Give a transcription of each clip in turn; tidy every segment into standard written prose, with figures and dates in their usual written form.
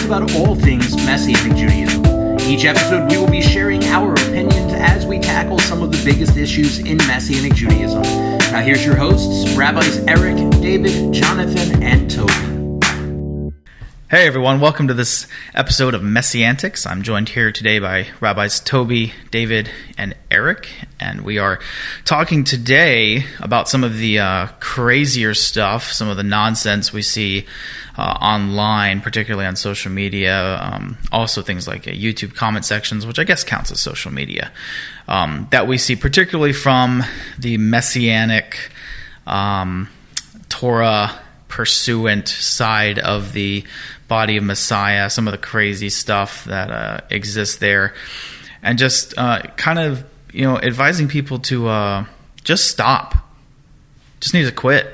about all things Messianic Judaism. Each episode, we will be sharing our opinions as we tackle some of the biggest issues in Messianic Judaism. Now, here's your hosts, Rabbis Eric, David, Jonathan, and Toby. Hey everyone, welcome to this episode of MessianTics. I'm joined here today by Rabbis Toby, David, and Eric, and we are talking today about some of the crazier stuff, some of the nonsense we see online, particularly on social media, also things like YouTube comment sections, which I guess counts as social media, that we see particularly from the Messianic Torah pursuant side of the body of Messiah, some of the crazy stuff that exists there, and just kind of, advising people to just stop, just need to quit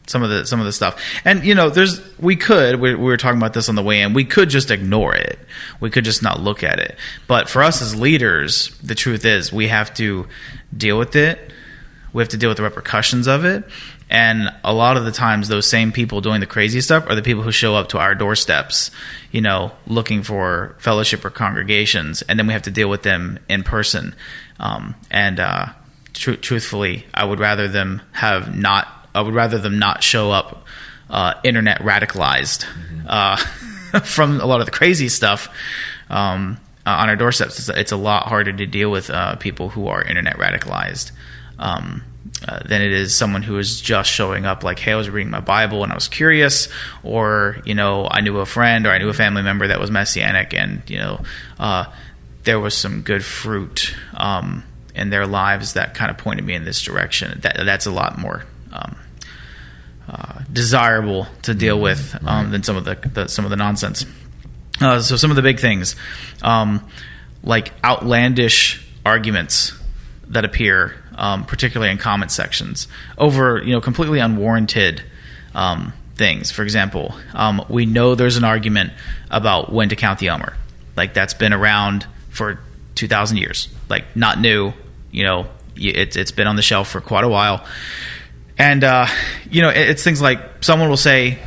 some of the stuff. And we were talking about this on the way in, we could just ignore it, we could just not look at it, but for us as leaders, the truth is we have to deal with it, we have to deal with the repercussions of it. And a lot of the times, those same people doing the crazy stuff are the people who show up to our doorsteps, looking for fellowship or congregations, and then we have to deal with them in person. Truthfully, I would rather them not show up internet radicalized from a lot of the crazy stuff on our doorsteps. It's a lot harder to deal with people who are internet radicalized than it is someone who is just showing up like, hey, I was reading my Bible and I was curious, or, I knew a friend or I knew a family member that was Messianic, and, there was some good fruit in their lives that kind of pointed me in this direction. That's a lot more desirable to deal with than some of the nonsense. So some of the big things, like outlandish arguments that appear, particularly in comment sections, over completely unwarranted things. For example, we know there's an argument about when to count the Omer. Like, that's been around for 2,000 years. Like, not new. It's been on the shelf for quite a while. And it's things like someone will say,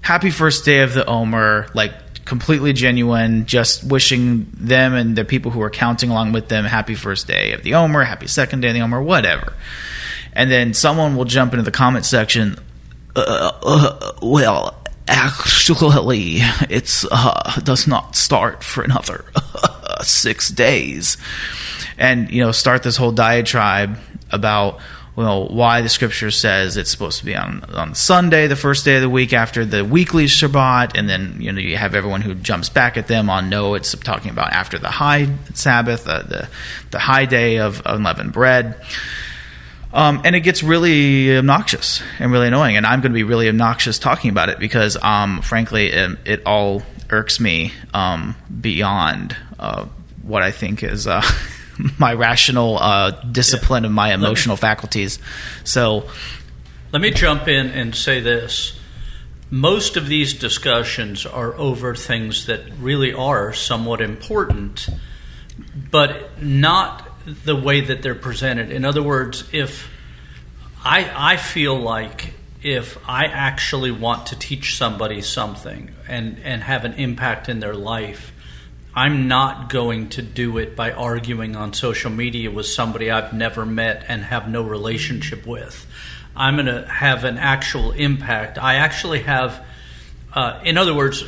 "Happy first day of the Omer," like completely genuine, just wishing them and the people who are counting along with them happy first day of the Omer, happy second day of the Omer, whatever. And then someone will jump into the comment section, well, actually, it's does not start for another 6 days. And, start this whole diatribe about, why the scripture says it's supposed to be on Sunday, the first day of the week after the weekly Shabbat, and then you have everyone who jumps back at them on no, it's talking about after the high Sabbath, the high day of unleavened bread, and it gets really obnoxious and really annoying, and I'm going to be really obnoxious talking about it because, frankly, it all irks me beyond what I think is my rational discipline of my emotional faculties. So let me jump in and say this. Most of these discussions are over things that really are somewhat important, but not the way that they're presented. In other words, if I feel like if I actually want to teach somebody something and have an impact in their life, I'm not going to do it by arguing on social media with somebody I've never met and have no relationship with. I'm going to have an actual impact. I actually have, in other words,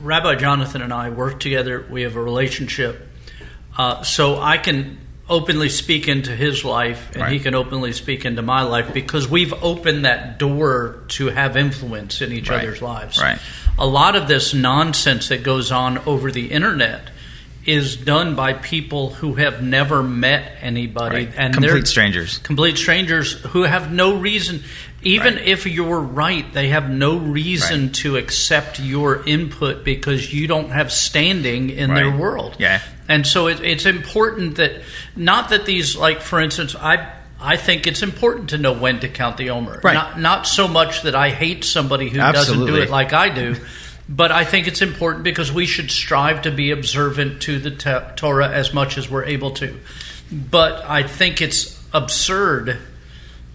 Rabbi Jonathan and I work together. We have a relationship. So I can openly speak into his life, and right. He can openly speak into my life because we've opened that door to have influence in each right. other's lives. Right. A lot of this nonsense that goes on over the internet is done by people who have never met anybody. Right. And complete they're strangers. Complete strangers who have no reason, even right. if you're right, they have no reason right. to accept your input because you don't have standing in right. their world. Yeah. And so it's important that, not that these, like, for instance, I think it's important to know when to count the Omer. Right. Not so much that I hate somebody who Absolutely. doesn't do it like I do, but I think it's important because we should strive to be observant to the Torah as much as we're able to. But I think it's absurd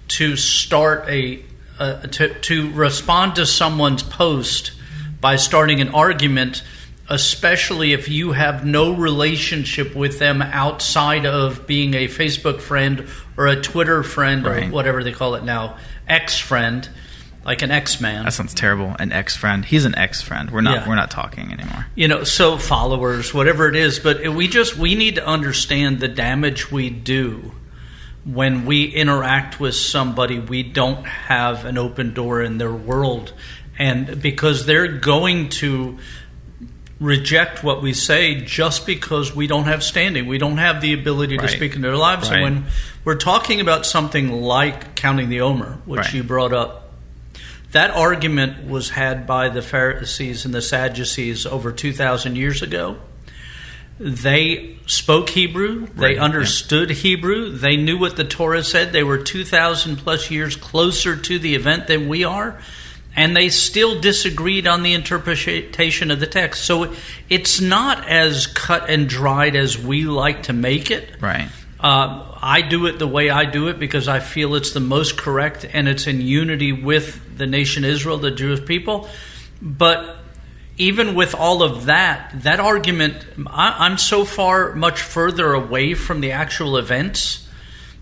to start to respond to someone's post by starting an argument especially if you have no relationship with them outside of being a Facebook friend or a Twitter friend or whatever they call it now, ex-friend, like an ex-man. That sounds terrible. An ex-friend. He's an ex-friend. We're not talking anymore. So followers, whatever it is, but we need to understand the damage we do when we interact with somebody we don't have an open door in their world, and because they're going to reject what we say just because we don't have standing. We don't have the ability to speak in their lives. Right. And when we're talking about something like counting the Omer, which you brought up, that argument was had by the Pharisees and the Sadducees over 2,000 years ago. They spoke Hebrew. They understood Hebrew. They knew what the Torah said. They were 2,000 plus years closer to the event than we are. And they still disagreed on the interpretation of the text. So it's not as cut and dried as we like to make it. Right. I do it the way I do it because I feel it's the most correct and it's in unity with the nation Israel, the Jewish people. But even with all of that argument, I'm so far much further away from the actual events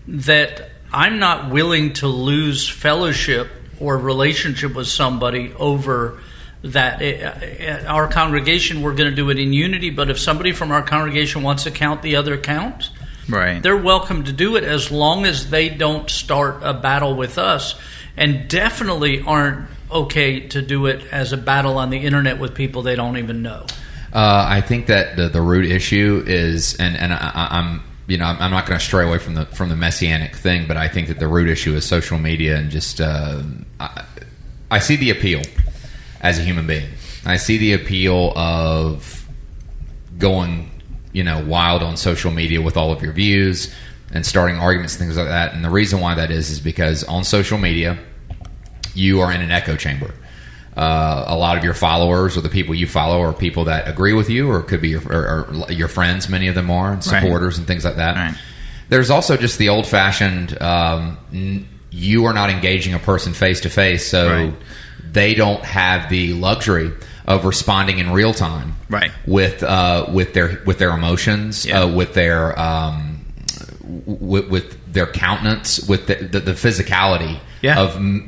that I'm not willing to lose fellowship or relationship with somebody over that. At our congregation, we're going to do it in unity, but if somebody from our congregation wants to count the other count, they're welcome to do it as long as they don't start a battle with us, and definitely aren't okay to do it as a battle on the internet with people they don't even know. I think that the root issue is, and I'm not going to stray away from the messianic thing, but I think that the root issue is social media, and just I see the appeal as a human being. I see the appeal of going, wild on social media with all of your views and starting arguments and things like that. And the reason why that is because on social media, you are in an echo chamber. A lot of your followers or the people you follow are people that agree with you, or could be your friends. Many of them are, and supporters and things like that. Right. There's also just the old-fashioned, you are not engaging a person face-to-face, so they don't have the luxury of responding in real time with their emotions, with their countenance, with the physicality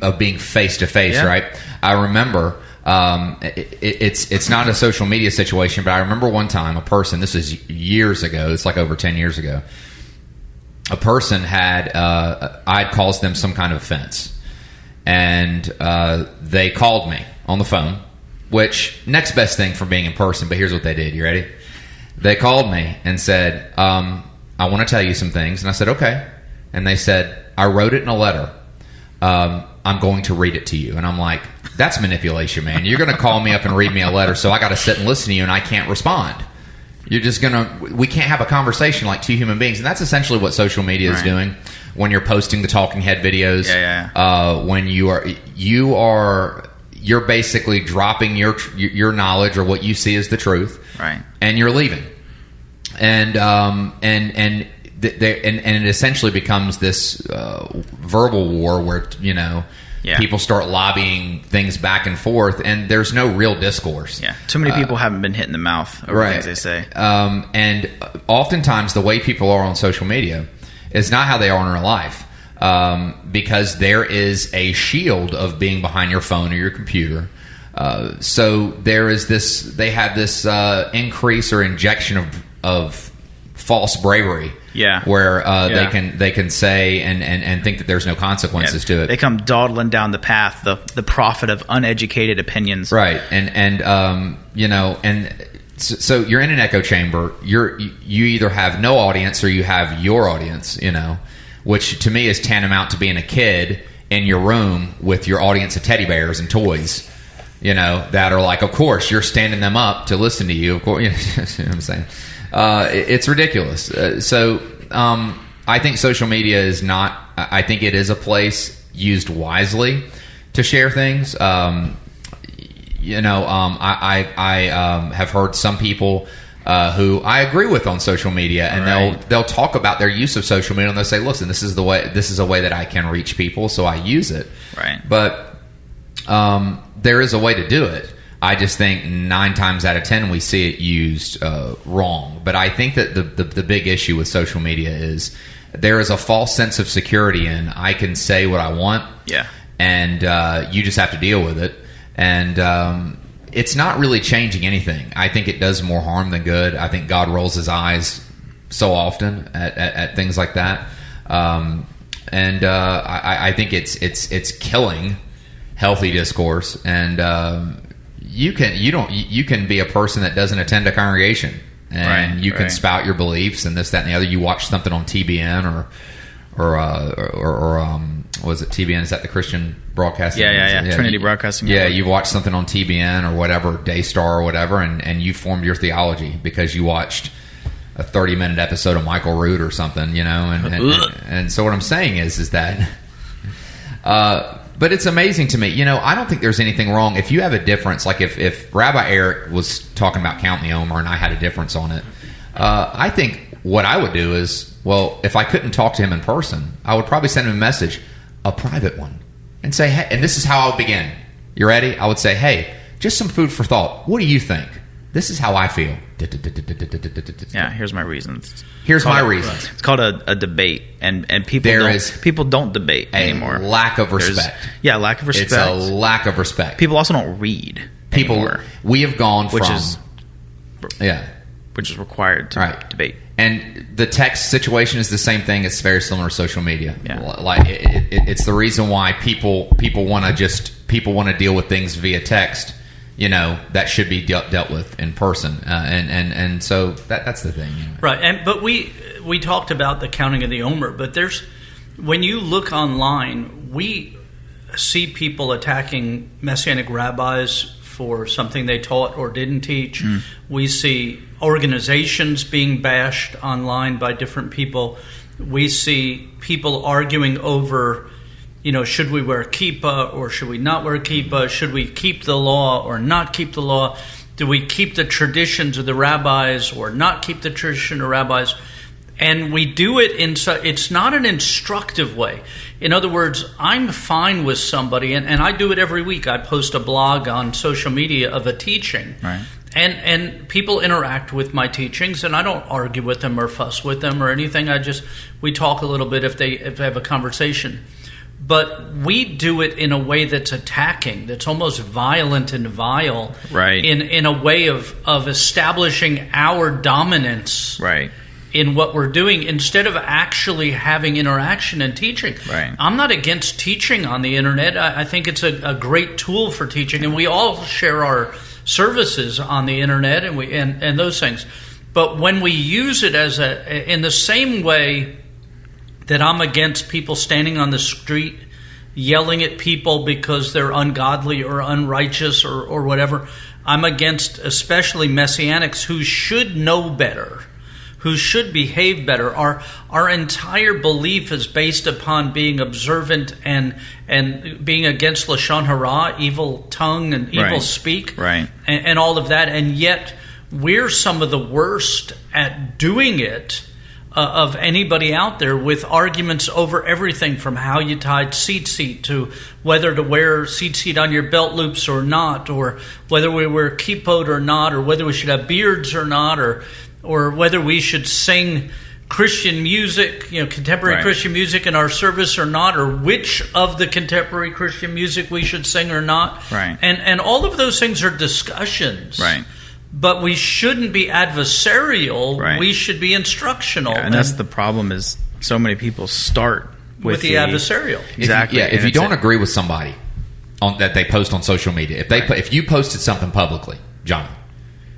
of being face to face. Right. I remember it's not a social media situation, but I remember one time a person. This is years ago. It's like over 10 years ago. A person had I'd caused them some kind of offense, and they called me on the phone. Which, next best thing from being in person, but here's what they did. You ready? They called me and said, I want to tell you some things. And I said, okay. And they said, I wrote it in a letter. I'm going to read it to you. And I'm like, that's manipulation, man. You're going to call me up and read me a letter, so I got to sit and listen to you, and I can't respond. You're just going to... We can't have a conversation like two human beings. And that's essentially what social media is doing when you're posting the talking head videos. When you're basically dropping your knowledge or what you see as the truth, and you're leaving, and it essentially becomes this verbal war where people start lobbying things back and forth, and there's no real discourse. Too many people haven't been hit in the mouth over things they say. And oftentimes the way people are on social media is not how they are in real life. Because there is a shield of being behind your phone or your computer. So there is this, they have this increase or injection of false bravery. Where they can say and think that there's no consequences to it. They come dawdling down the path, the prophet of uneducated opinions. Right. So you're in an echo chamber. You either have no audience or you have your audience, which to me is tantamount to being a kid in your room with your audience of teddy bears and toys, that are like, of course, you're standing them up to listen to you. Of course, you know what I'm saying? It's ridiculous. So I think social media is not, I think it is a place used wisely to share things. I have heard some people who I agree with on social media, and they'll talk about their use of social media, and they'll say, "Listen, this is a way that I can reach people, so I use it." Right. But there is a way to do it. I just think 9 times out of 10 we see it used wrong. But I think that the big issue with social media is there is a false sense of security in I can say what I want, and you just have to deal with it. And it's not really changing anything. I think it does more harm than good. I think God rolls his eyes so often at things like that. I think it's killing healthy discourse. And you can be a person that doesn't attend a congregation, and you can spout your beliefs and this, that, and the other. You watch something on TBN or was it TBN? Is that the Christian Broadcasting? Yeah. Trinity Broadcasting. Yeah, you watched something on TBN or whatever, Daystar or whatever, and you formed your theology because you watched a 30-minute episode of Michael Root or something, and so what I'm saying is that but it's amazing to me. I don't think there's anything wrong if you have a difference. Like if Rabbi Eric was talking about counting the Omer and I had a difference on it, I think what I would do is, well, if I couldn't talk to him in person, I would probably send him a message, a private one, and say, hey, and this is how I would begin. You ready? I would say, hey, just some food for thought. What do you think? This is how I feel. Yeah, here's my reasons. Here's my reasons. It's called a debate, and people don't debate anymore. Lack of respect. Lack of respect. It's a lack of respect. People also don't read anymore. We have gone from which is required to debate. And the text situation is the same thing. It's very similar to social media. Yeah. Like it's the reason why people want to deal with things via text. That should be dealt with in person, and so that's the thing, right? But we talked about the counting of the Omer, but when you look online, we see people attacking Messianic rabbis for something they taught or didn't teach. We see organizations being bashed online by different people. We see people arguing over, should we wear kippah or should we not wear kippah? Should we keep the law or not keep the law? Do we keep the traditions of the rabbis or not keep the tradition of rabbis? And we do it it's not an instructive way. In other words, I'm fine with somebody, and I do it every week. I post a blog on social media of a teaching. Right. And people interact with my teachings, and I don't argue with them or fuss with them or anything. We talk a little bit if they have a conversation. But we do it in a way that's attacking, that's almost violent and vile, right? In a way of establishing our dominance, right, in what we're doing, instead of actually having interaction and teaching. Right. I'm not against teaching on the internet. I think it's a great tool for teaching, and we all share our services on the internet and those things. But when we use it in the same way that I'm against people standing on the street yelling at people because they're ungodly or unrighteous or whatever, I'm against especially Messianics who should know better, who should behave better. Our entire belief is based upon being observant and being against Lashon Hara, evil tongue and evil speak, and all of that. And yet we're some of the worst at doing it of anybody out there, with arguments over everything from how you tied seat to whether to wear seat on your belt loops or not, or whether we wear kippot or not, or whether we should have beards or not, or whether we should sing Christian music, contemporary Christian music in our service or not, or which of the contemporary Christian music we should sing or not. Right. And all of those things are discussions. Right. But we shouldn't be adversarial. Right. We should be instructional. Yeah, and that's the problem, is so many people start with the adversarial. Exactly. If you don't agree with somebody that they post on social media, if you posted something publicly, John,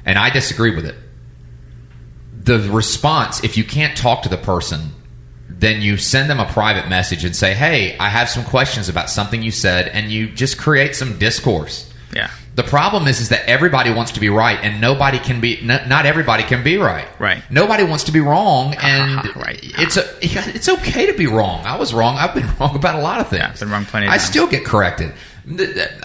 and I disagree with it, the response, if you can't talk to the person, then you send them a private message and say, hey, I have some questions about something you said, and you just create some discourse. Yeah. The problem is that everybody wants to be right, and nobody can be. Not everybody can be right. Right. Nobody wants to be wrong, and right. it's okay to be wrong. I was wrong. I've been wrong about a lot of things. Yeah, I've been wrong plenty of times. I still get corrected.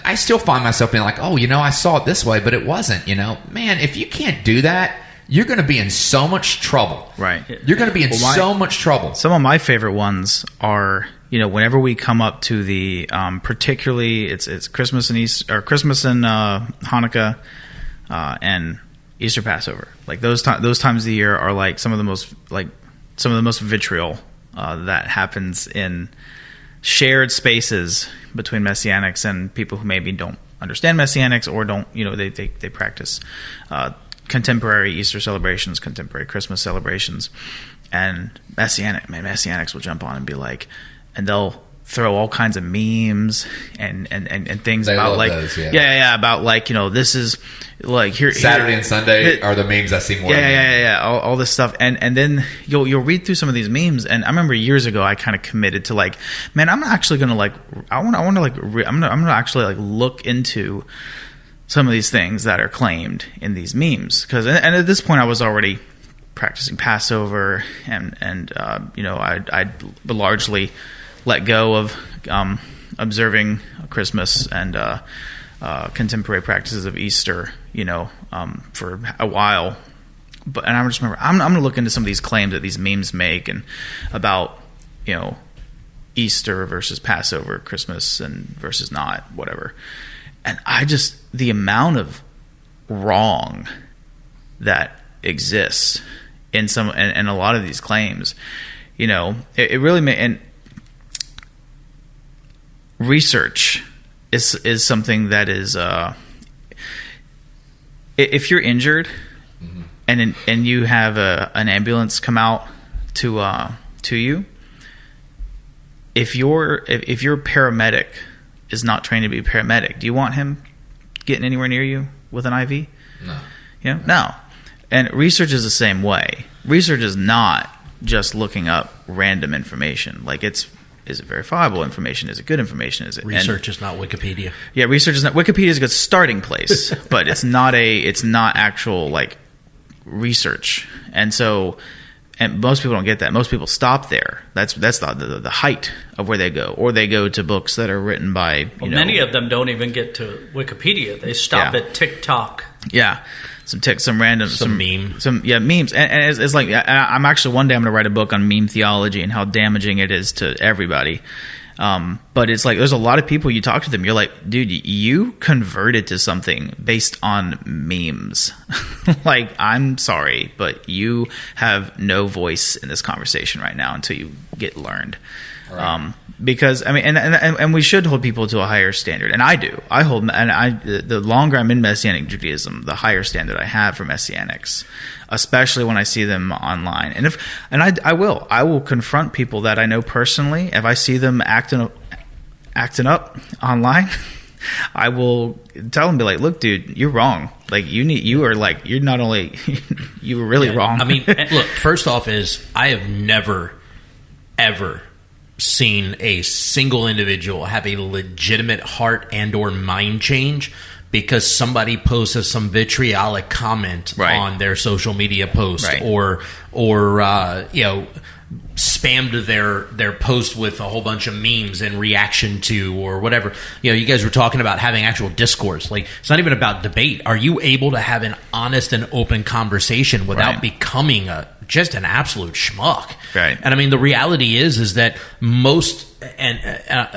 I still find myself being like, oh, I saw it this way, but it wasn't. Man, if you can't do that, you're going to be in so much trouble. Right. You're going to be in so much trouble. Some of my favorite ones are, whenever we come up to the particularly it's Christmas and Easter, or Christmas and Hanukkah and Easter Passover, like those times of the year are like some of the most vitriol that happens in shared spaces between Messianics and people who maybe don't understand Messianics or don't, they practice contemporary Easter celebrations, contemporary Christmas celebrations, and Messianics will jump on and be like, and they'll throw all kinds of memes and things they about love like those, about like, this is like here Saturday and Sunday are the memes I see more. All this stuff, and then you'll read through some of these memes, and I remember years ago I kind of committed to like, man, I'm actually gonna like, I'm gonna actually like look into some of these things that are claimed in these memes, because and at this point I was already practicing Passover, and I'd largely let go of observing Christmas and contemporary practices of Easter, for a while. And I just remember I'm going to look into some of these claims that these memes make, and about Easter versus Passover, Christmas and versus not, whatever. And the amount of wrong that exists in some and a lot of these claims, it really and research is something that is if you're injured and you have an ambulance come out to you, if your paramedic is not trained to be a paramedic, do you want him getting anywhere near you with an IV? No. No. And research is the same way. Research is not just looking up random information. Like, is it verifiable information? Is it good information? Is it research is not Wikipedia? Yeah, research is not. Wikipedia is a good starting place, but it's not actual like research. And so, and most people don't get that. Most people stop there. That's the height of where they go, or they go to books that are written by. Many of them don't even get to Wikipedia. They stop at TikTok. Yeah. Some memes, and it's like I'm actually one day I'm going to write a book on meme theology and how damaging it is to everybody. But it's like there's a lot of people, you talk to them, you're like, dude, you converted to something based on memes. Like, I'm sorry, but you have no voice in this conversation right now until you get learned. Right. Because I mean, and we should hold people to a higher standard, and I do. The longer I'm in Messianic Judaism, the higher standard I have for Messianics, especially when I see them online. I will confront people that I know personally. If I see them acting up online, I will tell them, be like, look, dude, you're wrong. Like, you're not only you were really wrong. I mean, look, first off is I have never ever seen a single individual have a legitimate heart and or mind change because somebody posted some vitriolic comment on their social media post, or spammed their post with a whole bunch of memes in reaction to, or whatever. You guys were talking about having actual discourse. Like, it's not even about debate. Are you able to have an honest and open conversation without becoming just an absolute schmuck? Right. And I mean, the reality is that most, and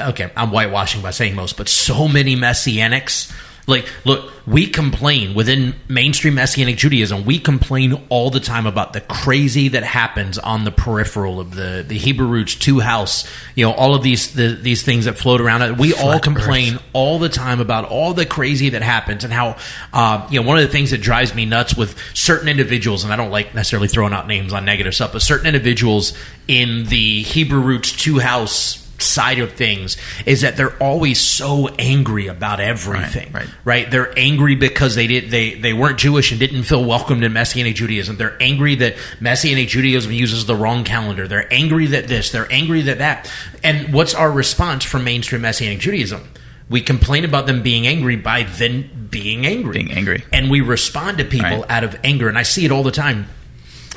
okay, I'm whitewashing by saying most, but so many Messianics, like, look, we complain within mainstream Messianic Judaism. We complain all the time about the crazy that happens on the peripheral of the Hebrew roots, two house, all of these things that float around. We all complain all the time about all the crazy that happens, and how one of the things that drives me nuts with certain individuals, and I don't like necessarily throwing out names on negative stuff, but certain individuals in the Hebrew roots, two house side of things, is that they're always so angry about everything. Right? They're angry because they weren't Jewish and didn't feel welcomed in Messianic Judaism. They're angry that Messianic Judaism uses the wrong calendar. They're angry that this. They're angry that that. And what's our response from mainstream Messianic Judaism? We complain about them being angry by then being angry. Being angry. And we respond to people out of anger. And I see it all the time.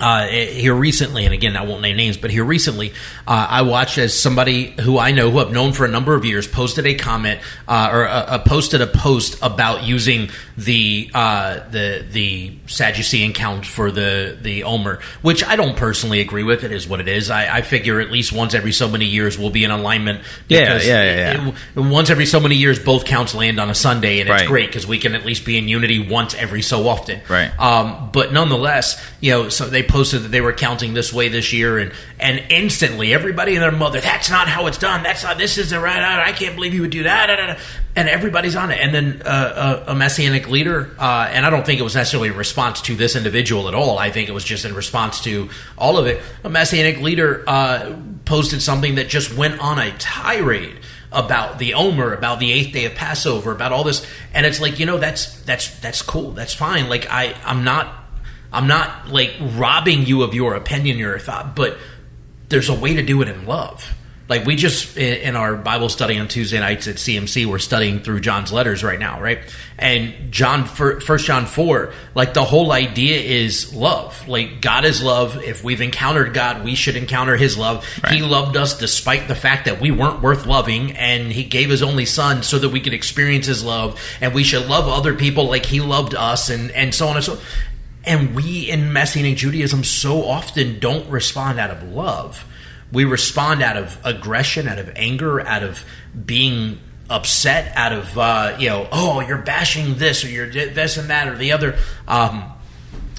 here recently, and again, I won't name names, but here recently, I watched as somebody who I know, who I've known for a number of years, posted a comment posted a post about using the Sadducean count for the Omer, which I don't personally agree with. It is what it is. I figure at least once every so many years we'll be in alignment. Yeah. Once every so many years, both counts land on a Sunday, and it's Right. great because we can at least be in unity once every so often. Right. But nonetheless, so they posted that they were counting this way this year, and instantly everybody and their mother, that's not how it's done. That's not. This isn't right. I can't believe you would do that. And everybody's on it. And then a Messianic leader, and I don't think it was necessarily in response to this individual at all. I think it was just in response to all of it. A Messianic leader posted something that just went on a tirade about the Omer, about the 8th day of Passover, about all this. And it's like, that's cool. That's fine. Like I'm not like robbing you of your opinion, your thought, but there's a way to do it in love. Like we just, in our Bible study on Tuesday nights at CMC, we're studying through John's letters right now, right? And 1 John 4, like the whole idea is love. Like God is love. If we've encountered God, we should encounter his love. Right. He loved us despite the fact that we weren't worth loving, and he gave his only son so that we could experience his love, and we should love other people like he loved us, and so on and so on. And we in Messianic Judaism so often don't respond out of love. We respond out of aggression, out of anger, out of being upset, out of, you're bashing this, or you're this and that or the other.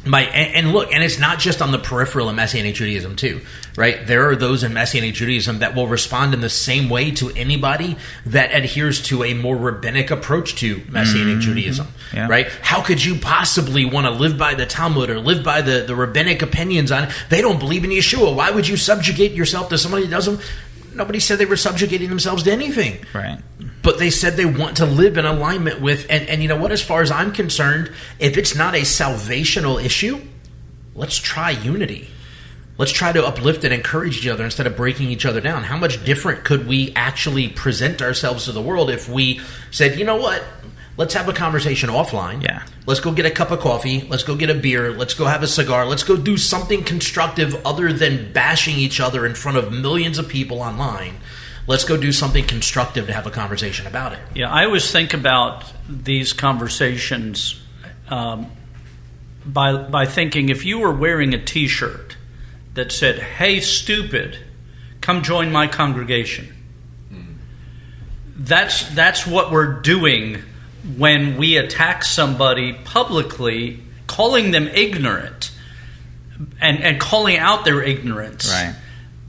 And look, and it's not just on the peripheral in Messianic Judaism too, right? There are those in Messianic Judaism that will respond in the same way to anybody that adheres to a more rabbinic approach to Messianic Judaism, right? How could you possibly want to live by the Talmud or live by the rabbinic opinions on it? They don't believe in Yeshua. Why would you subjugate yourself to somebody that doesn't? Nobody said they were subjugating themselves to anything. Right. But they said they want to live in alignment with, and you know what, as far as I'm concerned, if it's not a salvational issue, let's try unity. Let's try to uplift and encourage each other instead of breaking each other down. How much different could we actually present ourselves to the world if we said, you know what, let's have a conversation offline. Yeah. Let's go get a cup of coffee. Let's go get a beer. Let's go have a cigar. Let's go do something constructive other than bashing each other in front of millions of people online. Let's go do something constructive to have a conversation about it. Yeah, I always think about these conversations by thinking, if you were wearing a T-shirt that said, "Hey, stupid, come join my congregation," that's what we're doing when we attack somebody publicly, calling them ignorant and calling out their ignorance. Right.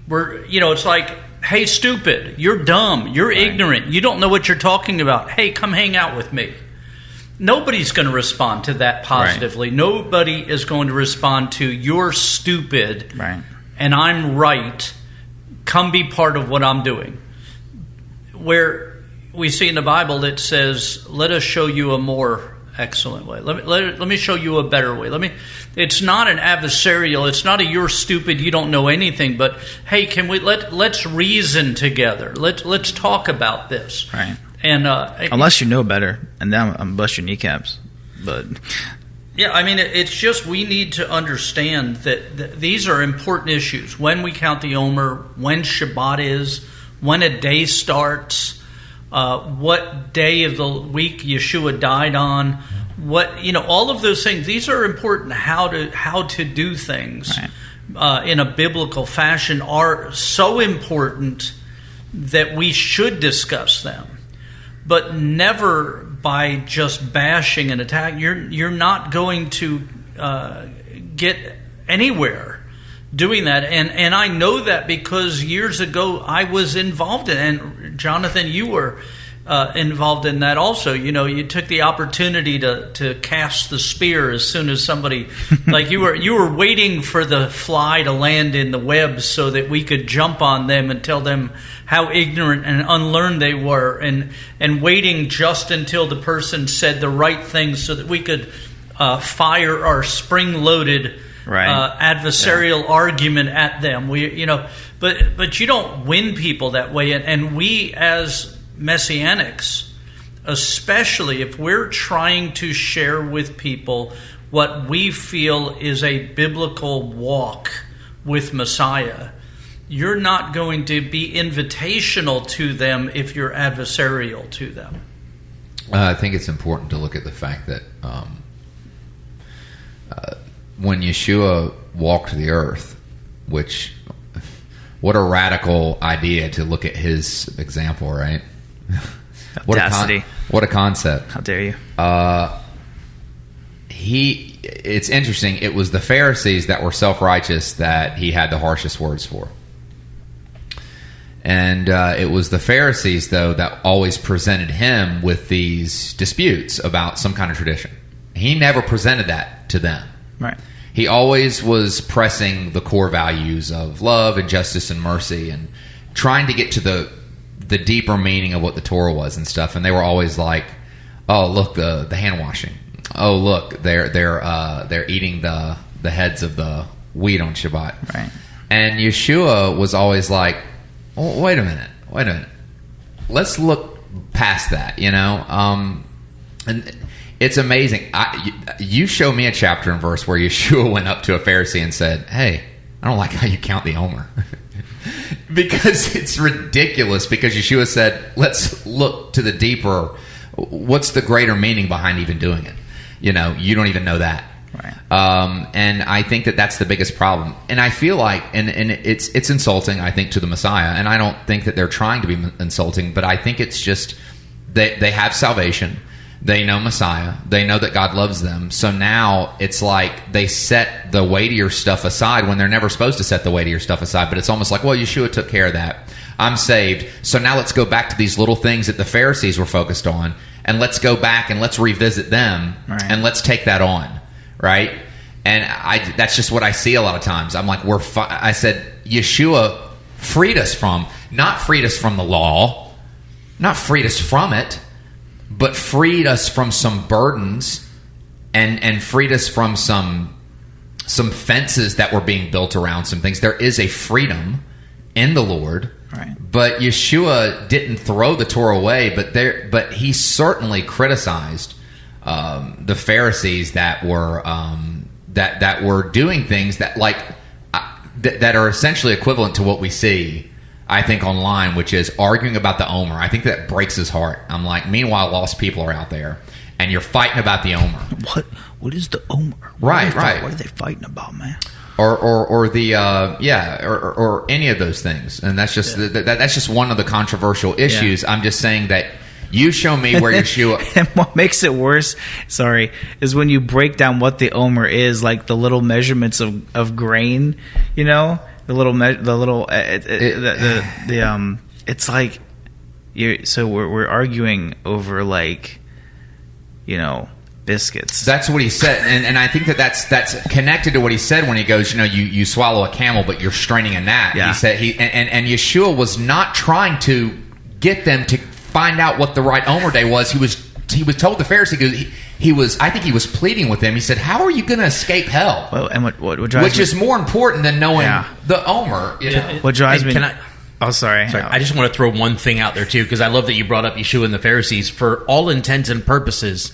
It's like, "Hey, stupid, you're dumb, you're ignorant, you don't know what you're talking about. Hey, come hang out with me." Nobody's going to respond to that positively. Right. Nobody is going to respond to, "You're stupid, and I'm right. Come be part of what I'm doing." Where we see in the Bible that says, "Let us show you a more excellent way. Let me show you a better way. It's not an adversarial. It's not a 'you're stupid, you don't know anything,' but hey, can we let's reason together. Let's talk about this." Right. And unless you know better, and then I'm bust your kneecaps. But yeah, I mean, it's just we need to understand that these are important issues. When we count the Omer, when Shabbat is, when a day starts. What day of the week Yeshua died on, all of those things. These are important. How to do things in a biblical fashion are so important that we should discuss them, but never by just bashing and attacking. You're not going to get anywhere doing that, and I know that because years ago I was involved in, and Jonathan, you were involved in that also. You took the opportunity to cast the spear as soon as somebody, like you were waiting for the fly to land in the web so that we could jump on them and tell them how ignorant and unlearned they were, and waiting just until the person said the right thing so that we could fire our spring-loaded adversarial argument at them. But you don't win people that way. And we as Messianics, especially if we're trying to share with people what we feel is a biblical walk with Messiah, you're not going to be invitational to them if you're adversarial to them. I think it's important to look at the fact that when Yeshua walked the earth, what a radical idea to look at his example, right? Audacity. What a concept. How dare you? It's interesting. It was the Pharisees that were self-righteous that he had the harshest words for. And it was the Pharisees, though, that always presented him with these disputes about some kind of tradition. He never presented that to them. Right. He always was pressing the core values of love and justice and mercy and trying to get to the deeper meaning of what the Torah was and stuff. And they were always like, "Oh, look, the hand washing. Oh, look, they're eating the heads of the wheat on Shabbat." Right. And Yeshua was always like, "Oh, wait a minute. Let's look past that, you know." And it's amazing. You show me a chapter and verse where Yeshua went up to a Pharisee and said, "Hey, I don't like how you count the omer." Because it's ridiculous. Because Yeshua said, let's look to the deeper. What's the greater meaning behind even doing it? You know, you don't even know that. Right. And I think that that's the biggest problem. And I feel like, and it's insulting, I think, to the Messiah. And I don't think that they're trying to be insulting, but I think it's just they have salvation. They know Messiah. They know that God loves them. So now it's like they set the weightier stuff aside when they're never supposed to set the weightier stuff aside. But it's almost like, well, Yeshua took care of that. I'm saved. So now let's go back to these little things that the Pharisees were focused on. And let's go back and let's revisit them. Right. And let's take that on. Right? And that's just what I see a lot of times. I'm like, I said, Yeshua not freed us from the law, not freed us from it, but freed us from some burdens and freed us from some fences that were being built around some things. There is a freedom in the Lord. Right. But Yeshua didn't throw the Torah away, but he certainly criticized the Pharisees that were that were doing things that that are essentially equivalent to what we see, I think, online, which is arguing about the Omer. I think that breaks his heart. I'm like, meanwhile, lost people are out there, and you're fighting about the Omer. What is the Omer? Right. What are they fighting about, man? Or any of those things, and that's just that's just one of the controversial issues. Yeah. I'm just saying that you show me where Yeshua. And what makes it worse, is when you break down what the Omer is, like the little measurements of grain, you know, it's like we're arguing over, like, you know, biscuits. That's what he said, and I think that's connected to what he said when he goes, you know, you swallow a camel, but you're straining a gnat. Yeah. He said and Yeshua was not trying to get them to find out what the right Omer day was. He was told the Pharisee, I think he was pleading with them. He said, "How are you going to escape hell?" Well, and what drives which is more important than knowing the Omer. You know? What drives me? Can I? Oh, sorry. I just want to throw one thing out there too, because I love that you brought up Yeshua and the Pharisees. For all intents and purposes,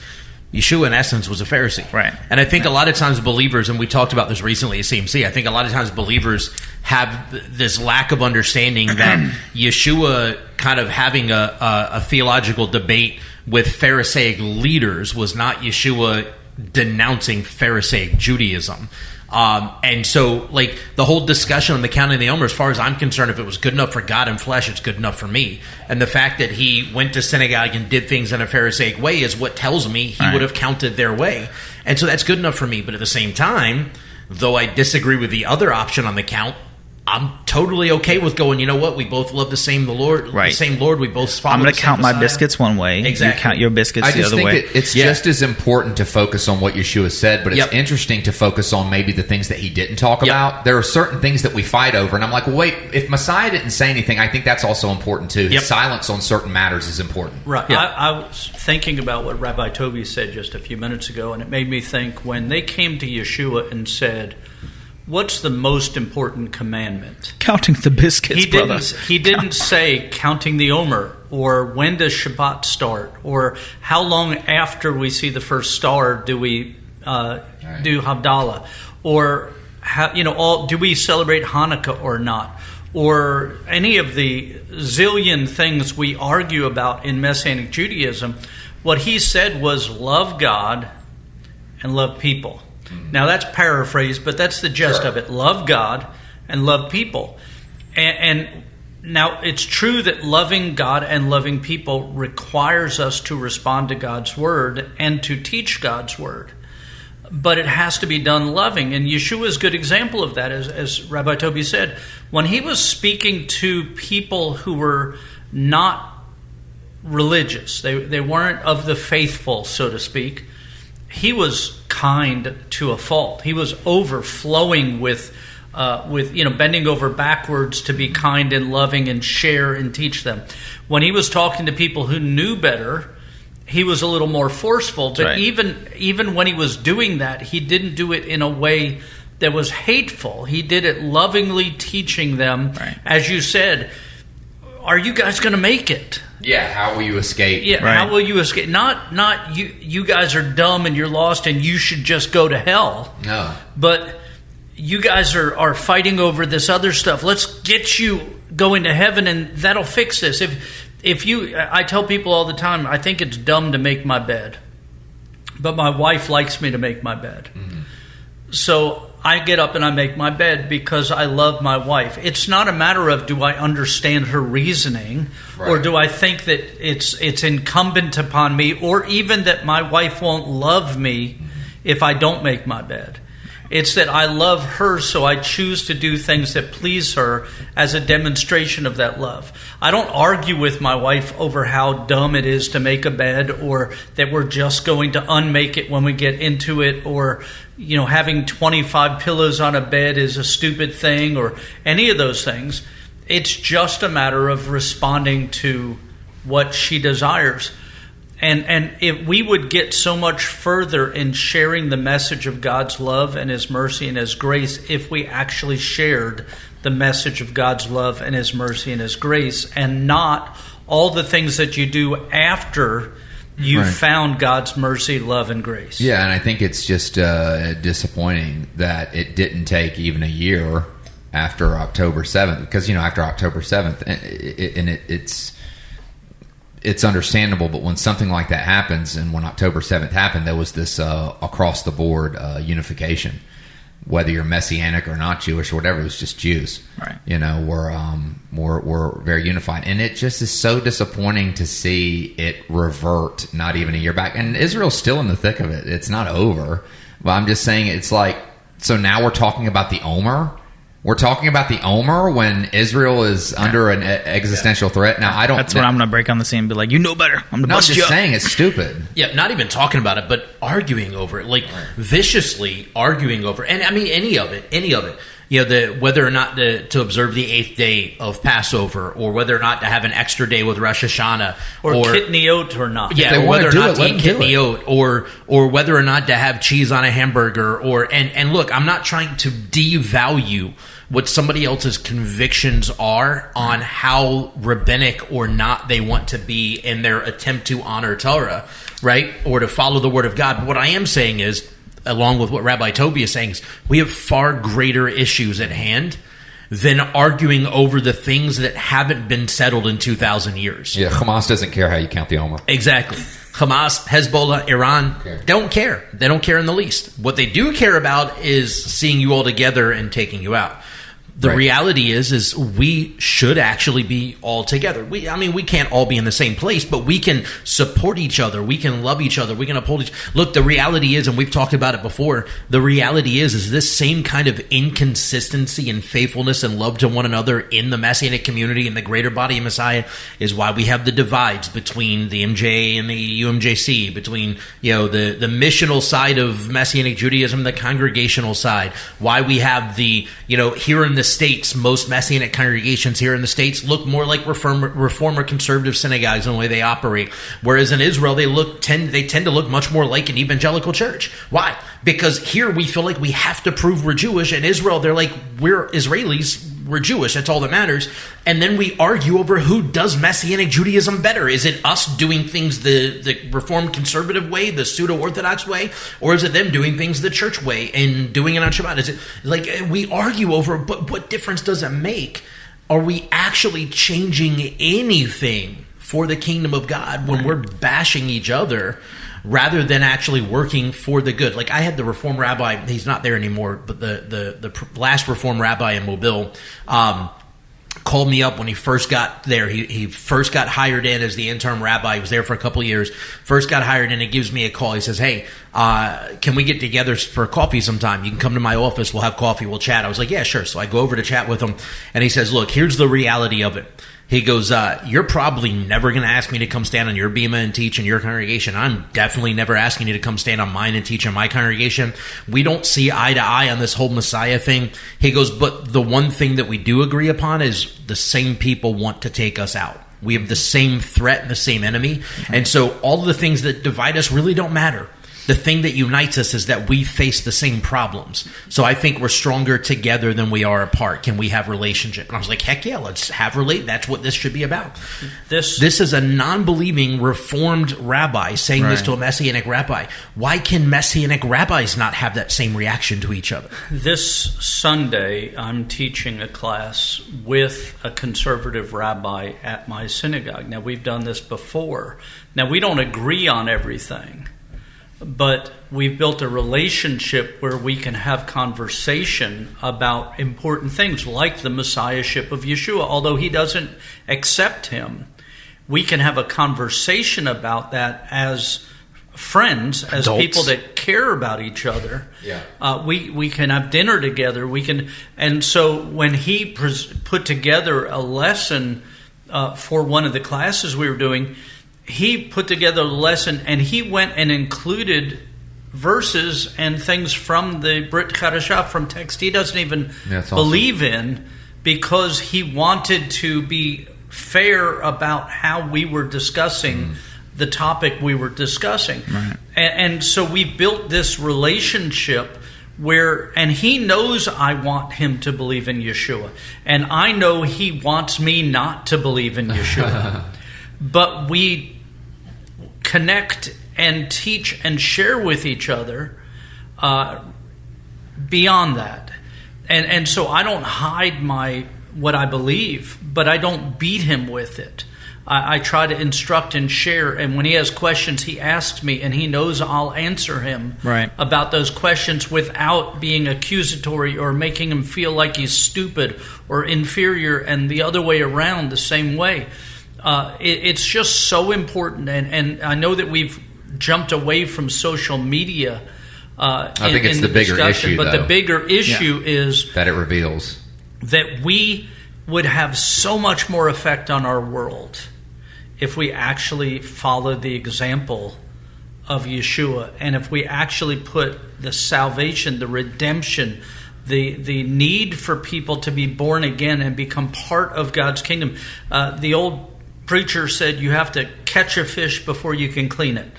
Yeshua, in essence, was a Pharisee. Right. And I think a lot of times believers, and we talked about this recently at CMC, I think a lot of times believers have this lack of understanding that Yeshua kind of having a theological debate with Pharisaic leaders was not Yeshua denouncing Pharisaic Judaism. And so, like, the whole discussion on the counting of the Omer, as far as I'm concerned, if it was good enough for God in flesh, it's good enough for me. And the fact that he went to synagogue and did things in a Pharisaic way is what tells me he would have counted their way. And so that's good enough for me. But at the same time, though I disagree with the other option on the count, I'm totally okay with going, you know what, we both love the same Lord. We both follow. I'm going to count my Messiah. biscuits one way. Exactly. You count your biscuits the other way. I just think it's just as important to focus on what Yeshua said, but it's interesting to focus on maybe the things that he didn't talk about. There are certain things that we fight over, and I'm like, well, wait, if Messiah didn't say anything, I think that's also important too. His silence on certain matters is important. Right. I was thinking about what Rabbi Toby said just a few minutes ago, and it made me think when they came to Yeshua and said, "What's the most important commandment?" Counting the biscuits, brother. He didn't say counting the Omer, or when does Shabbat start, or how long after we see the first star do we do Havdalah, or do we celebrate Hanukkah or not, or any of the zillion things we argue about in Messianic Judaism. What he said was love God and love people. Now that's paraphrased, but that's the gist of it. Love God and love people. And now it's true that loving God and loving people requires us to respond to God's word and to teach God's word. But it has to be done loving. And Yeshua is a good example of that, as Rabbi Toby said. When he was speaking to people who were not religious, they weren't of the faithful, so to speak, he was kind to a fault. He was overflowing with bending over backwards to be kind and loving and share and teach them. When he was talking to people who knew better, he was a little more forceful. But right. even when he was doing that, he didn't do it in a way that was hateful. He did it lovingly, teaching them, right. As you said, are you guys going to make it? Yeah, how will you escape? Yeah, right. How will you escape? Not you guys are dumb and you're lost and you should just go to hell. No. But you guys are fighting over this other stuff. Let's get you going to heaven and that'll fix this. I tell people all the time, I think it's dumb to make my bed. But my wife likes me to make my bed. Mm-hmm. So I get up and I make my bed because I love my wife. It's not a matter of do I understand her reasoning, right, or do I think that it's incumbent upon me, or even that my wife won't love me if I don't make my bed. It's that I love her, so I choose to do things that please her as a demonstration of that love. I don't argue with my wife over how dumb it is to make a bed, or that we're just going to unmake it when we get into it, or having 25 pillows on a bed is a stupid thing, or any of those things. It's just a matter of responding to what she desires. And if we would get so much further in sharing the message of God's love and His mercy and His grace if we actually shared the message of God's love and His mercy and His grace, and not all the things that you do after you right. found God's mercy, love, and grace. Yeah, and I think it's just disappointing that it didn't take even a year after October 7th, because after October 7th, it's understandable, but when something like that happens, and when October 7th happened, there was this across-the-board unification. Whether you're Messianic or not Jewish or whatever, it was just Jews. Right. We're very unified. And it just is so disappointing to see it revert not even a year back. And Israel's still in the thick of it. It's not over. But I'm just saying, it's like, so now we're talking about the Omer? We're talking about the Omer when Israel is under an existential threat. Now, I don't. That's when I'm going to break on the scene and be like, you know better. I'm going to bust you up. I'm just saying it's stupid. Yeah, not even talking about it, but arguing over it, like viciously arguing over it. And I mean, any of it. Whether or not to observe the 8th day of Passover, or whether or not to have an extra day with Rosh Hashanah, or kitniot or not. Yeah, or whether or not to eat kitniot, or whether or not to have cheese on a hamburger, and look, I'm not trying to devalue what somebody else's convictions are on how rabbinic or not they want to be in their attempt to honor Torah, right, or to follow the Word of God. But what I am saying is, along with what Rabbi Toby is saying, is we have far greater issues at hand than arguing over the things that haven't been settled in 2,000 years. Yeah, Hamas doesn't care how you count the Omer. Exactly. Hamas, Hezbollah, Iran don't care. They don't care in the least. What they do care about is seeing you all together and taking you out. The reality is we should actually be all together. We can't all be in the same place, but we can support each other. We can love each other. We can uphold each other. Look, the reality is, and we've talked about it before, the reality is this same kind of inconsistency and faithfulness and love to one another in the Messianic community and the greater body of Messiah is why we have the divides between the MJ and the UMJC, between the missional side of Messianic Judaism, the congregational side, why we have the here in the States, most Messianic congregations here in the States look more like Reform or conservative synagogues in the way they operate. Whereas in Israel, they tend to look much more like an evangelical church. Why? Because here we feel like we have to prove we're Jewish. In Israel, they're like, we're Israelis. we're Jewish. That's all that matters. And then we argue over who does Messianic Judaism better. Is it us doing things the Reformed conservative way, the pseudo-Orthodox way, or is it them doing things the church way and doing it on Shabbat? Is it like we argue over, but what difference does it make? Are we actually changing anything for the kingdom of God when we're bashing each other rather than actually working for the good? Like I had the Reform rabbi, he's not there anymore, but the last Reform rabbi in Mobile called me up when he first got there. He first got hired in as the interim rabbi. He was there for a couple of years. First got hired in, he gives me a call. He says, hey, can we get together for coffee sometime? You can come to my office. We'll have coffee. We'll chat. I was like, yeah, sure. So I go over to chat with him, and he says, look, here's the reality of it. He goes, you're probably never going to ask me to come stand on your bema and teach in your congregation. I'm definitely never asking you to come stand on mine and teach in my congregation. We don't see eye to eye on this whole Messiah thing. He goes, but the one thing that we do agree upon is the same people want to take us out. We have the same threat and the same enemy. And so all of the things that divide us really don't matter. The thing that unites us is that we face the same problems. So I think we're stronger together than we are apart. Can we have relationship? And I was like, heck yeah, let's have relate. That's what this should be about. This is a non-believing Reformed rabbi saying this to a Messianic rabbi. Why can Messianic rabbis not have that same reaction to each other? This Sunday, I'm teaching a class with a conservative rabbi at my synagogue. Now, we've done this before. Now, we don't agree on everything, but we've built a relationship where we can have conversation about important things like the messiahship of Yeshua. Although he doesn't accept him, we can have a conversation about that as friends, as adults, people that care about each other. Yeah. We can have dinner together. And so when he put together a lesson for one of the classes we were doing, he put together a lesson, and he went and included verses and things from the Brit Chadashah, from text he doesn't even believe in, because he wanted to be fair about how we were discussing the topic we were discussing. Right. And so we built this relationship where, and he knows I want him to believe in Yeshua, and I know he wants me not to believe in Yeshua. But we connect and teach and share with each other beyond that. And so I don't hide what I believe, but I don't beat him with it. I try to instruct and share, and when he has questions, he asks me, and he knows I'll answer him about those questions without being accusatory or making him feel like he's stupid or inferior, and the other way around the same way. It's just so important, and I know that we've jumped away from social media. I think it's the bigger issue, but the bigger issue is that it reveals that we would have so much more effect on our world if we actually followed the example of Yeshua, and if we actually put the salvation, the redemption, the need for people to be born again and become part of God's kingdom. The old preacher said you have to catch a fish before you can clean it.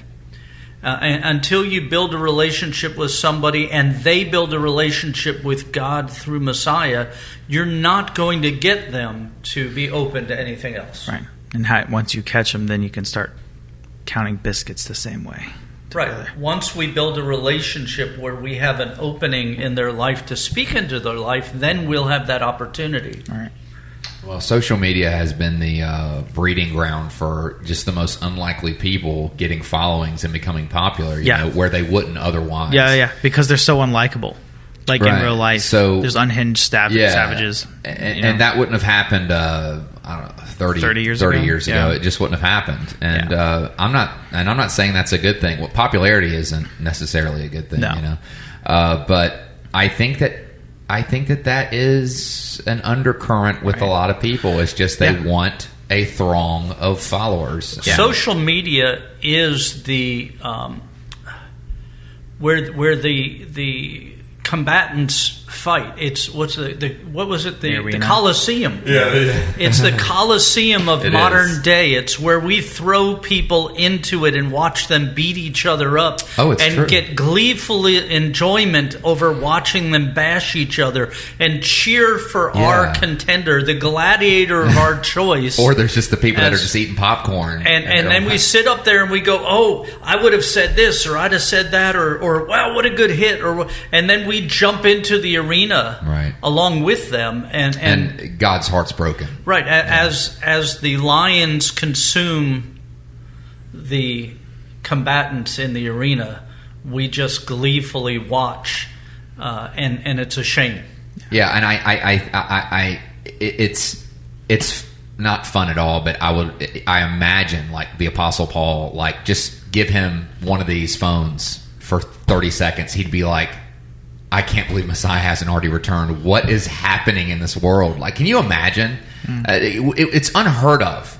And until you build a relationship with somebody and they build a relationship with God through Messiah, you're not going to get them to be open to anything else. Right. And once you catch them, then you can start counting biscuits the same way. Together. Right. Once we build a relationship where we have an opening in their life to speak into their life, then we'll have that opportunity. All right. Well, social media has been the breeding ground for just the most unlikely people getting followings and becoming popular, you know, where they wouldn't otherwise. Yeah, because they're so unlikable. Like in real life, so there's unhinged savages. And that wouldn't have happened, I don't know, 30 years ago. It just wouldn't have happened. And I'm not saying that's a good thing. Well, popularity isn't necessarily a good thing, you know. But I think that is an undercurrent with a lot of people. It's just they want a throng of followers. Yeah. Social media is where the combatants fight. It's what was it? The arena? Coliseum. Yeah. It's the Coliseum of It modern is. day. It's where we throw people into it and watch them beat each other up. Oh, it's and true. get gleeful enjoyment over watching them bash each other and cheer for our contender, the gladiator of our choice. Or there's just the people that are As- just eating popcorn. And then we sit up there and we go, oh, I would have said this, or I'd have said that, or wow, what a good hit, and then we jump into the arena Right. along with them, and God's heart's broken. right as the lions consume the combatants in the arena, we just gleefully watch, and it's a shame. Yeah, and it's not fun at all. But I imagine like the Apostle Paul, like just give him one of these phones for 30 seconds, he'd be like, I can't believe Messiah hasn't already returned. What is happening in this world? Like, can you imagine? It's unheard of,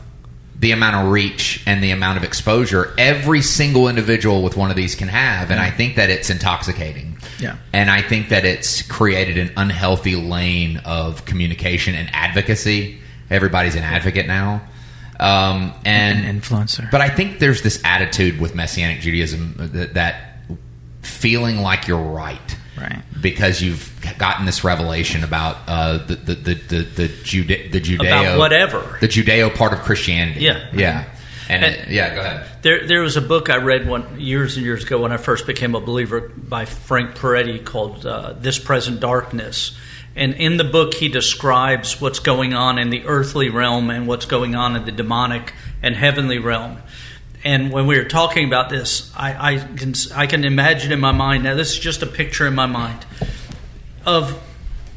the amount of reach and the amount of exposure every single individual with one of these can have. And I think that it's intoxicating. Yeah. And I think that it's created an unhealthy lane of communication and advocacy. Everybody's an advocate now. And An influencer. But I think there's this attitude with Messianic Judaism that feeling like you're right. Right. Because you've gotten this revelation about the Judeo, About whatever. the Judeo part of Christianity. Yeah. yeah, And- yeah. Go ahead. There was a book I read years and years ago when I first became a believer by Frank Peretti called This Present Darkness. And in the book, he describes what's going on in the earthly realm and what's going on in the demonic and heavenly realm. And when we were talking about this, I can imagine in my mind, now this is just a picture in my mind, of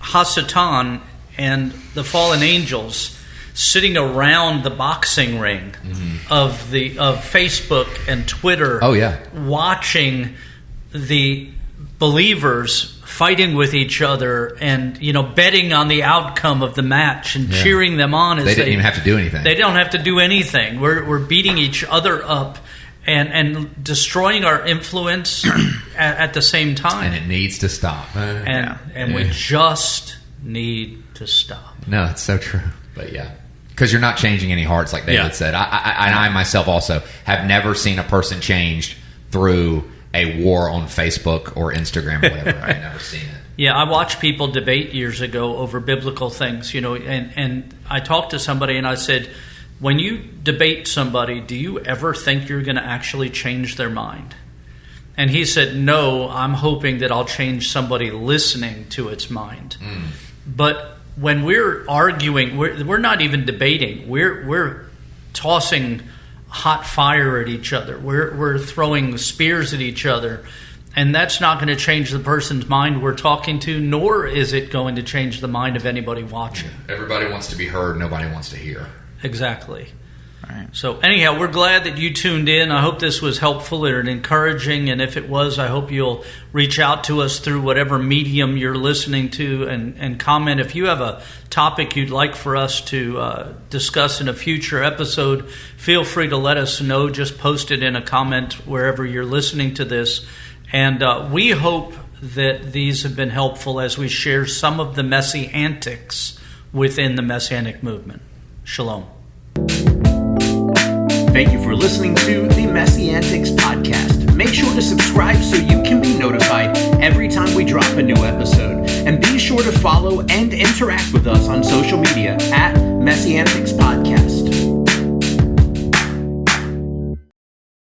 Hasatan and the fallen angels sitting around the boxing ring of Facebook and Twitter, watching the believers fighting with each other and betting on the outcome of the match and cheering them on as They didn't even have to do anything. They don't have to do anything. We're beating each other up and destroying our influence at the same time. And it needs to stop. And we just need to stop. No, it's so true. But yeah. Because you're not changing any hearts, like David said. I myself also have never seen a person changed through a war on Facebook or Instagram or whatever. I've never seen it. Yeah, I watched people debate years ago over biblical things, and I talked to somebody and I said, when you debate somebody, do you ever think you're going to actually change their mind? And he said, no, I'm hoping that I'll change somebody listening to its mind. But when we're arguing, we're not even debating. We're tossing hot fire at each other. We're throwing spears at each other. And that's not going to change the person's mind we're talking to, nor is it going to change the mind of anybody watching. Everybody wants to be heard. Nobody wants to hear. Exactly. Right. So anyhow, we're glad that you tuned in. I hope this was helpful and encouraging. And if it was, I hope you'll reach out to us through whatever medium you're listening to and comment. If you have a topic you'd like for us to discuss in a future episode, feel free to let us know. Just post it in a comment wherever you're listening to this. And we hope that these have been helpful as we share some of the MessianTics within the Messianic movement. Shalom. Thank you for listening to the MessianTics podcast. Make sure to subscribe so you can be notified every time we drop a new episode. And be sure to follow and interact with us on social media at MessianTics Podcast.